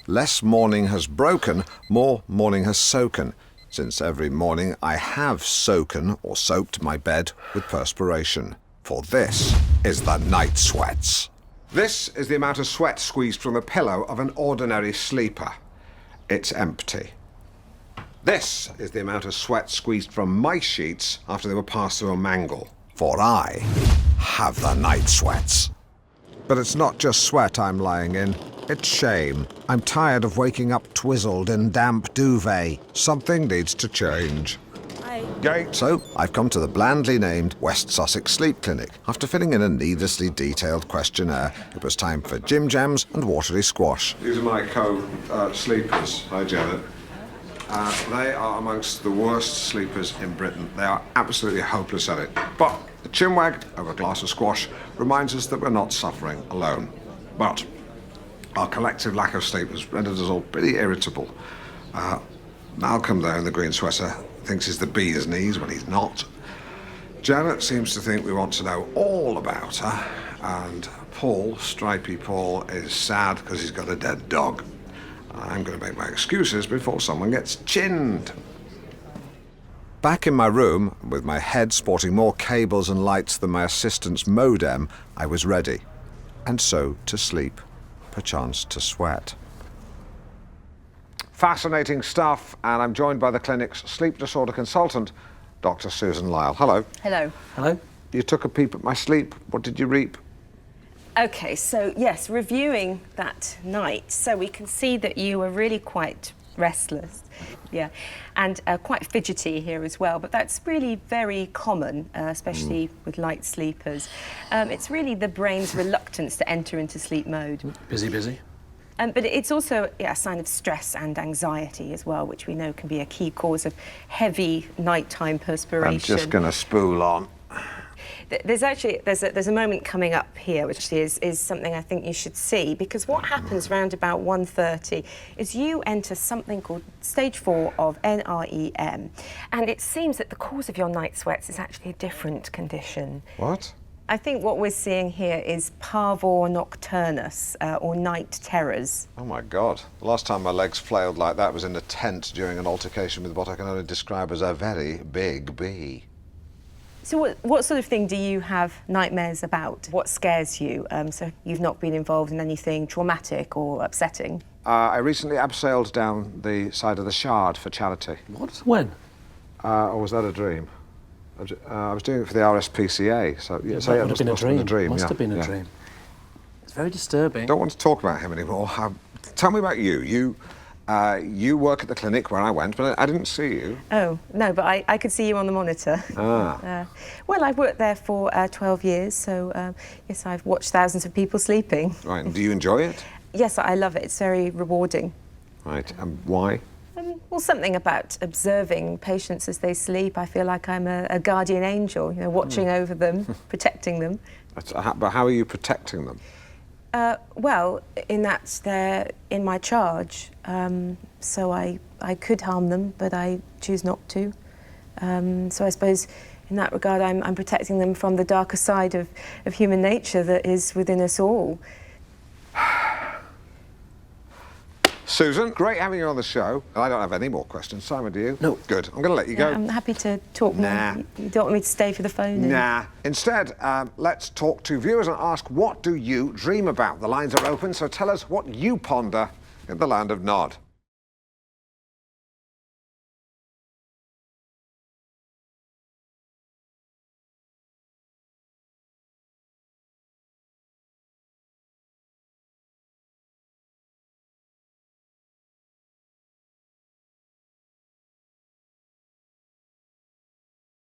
Less morning has broken, more morning has soaken, since every morning I have soaken or soaked my bed with perspiration. For this is the night sweats. This is the amount of sweat squeezed from the pillow of an ordinary sleeper. It's empty. This is the amount of sweat squeezed from my sheets after they were passed through a mangle. For I have the night sweats. But it's not just sweat I'm lying in, it's shame. I'm tired of waking up twizzled in damp duvet. Something needs to change. So, I've come to the blandly named West Sussex Sleep Clinic. After filling in a needlessly detailed questionnaire, it was time for Jim Jams and watery squash. These are my co-sleepers. Hi, Janet. They are amongst the worst sleepers in Britain. They are absolutely hopeless at it. But a chinwag over a glass of squash reminds us that we're not suffering alone. But our collective lack of sleep has rendered us all pretty irritable. Malcolm, though, in the green sweater, thinks he's the bee's knees when he's not. Janet seems to think we want to know all about her. And Paul, Stripey Paul, is sad because he's got a dead dog. I'm going to make my excuses before someone gets chinned. Back in my room, with my head sporting more cables and lights than my assistant's modem, I was ready. And so to sleep, perchance to sweat. Fascinating stuff, and I'm joined by the clinic's sleep disorder consultant, Dr. Susan Lyle. Hello. Hello. Hello. You took a peep at my sleep. What did you reap? Okay, so yes, reviewing that night, so we can see that you were really quite restless, yeah, and quite fidgety here as well, but that's really very common, especially with light sleepers. It's really the brain's reluctance to enter into sleep mode. Busy. But it's also a sign of stress and anxiety as well, which we know can be a key cause of heavy nighttime perspiration. I'm just going to spool on. There's a moment coming up here which is something I think you should see, because what happens around about 1:30 is you enter something called stage 4 of NREM, and it seems that the cause of your night sweats is actually a different condition. What? I think what we're seeing here is parvor nocturnus, or night terrors. Oh my God. The last time my legs flailed like that was in a tent during an altercation with what I can only describe as a very big bee. So what sort of thing do you have nightmares about? What scares you? So you've not been involved in anything traumatic or upsetting? I recently abseiled down the side of the Shard for charity. What? When? Or was that a dream? I was doing it for the RSPCA, so yeah, so that yeah, would have been a dream. Must yeah, have been a yeah. dream. It's very disturbing. Don't want to talk about him anymore. Tell me about you. You work at the clinic where I went, but I didn't see you. Oh, no, but I could see you on the monitor. Well, I've worked there for 12 years, so yes, I've watched thousands of people sleeping. Right, and do you enjoy it? Yes, I love it. It's very rewarding. Right, and why? Well, something about observing patients as they sleep. I feel like I'm a guardian angel, you know, watching over them, protecting them. But how are you protecting them? Well, in that they're in my charge, so I could harm them, but I choose not to. So I suppose in that regard I'm protecting them from the darker side of human nature that is within us all. Susan, great having you on the show. I don't have any more questions. Simon, do you? No. Good. I'm going to let you go. I'm happy to talk Nah. more. You don't want me to stay for the phone? Nah. Instead, let's talk to viewers and ask, what do you dream about? The lines are open, so tell us what you ponder in the land of Nod.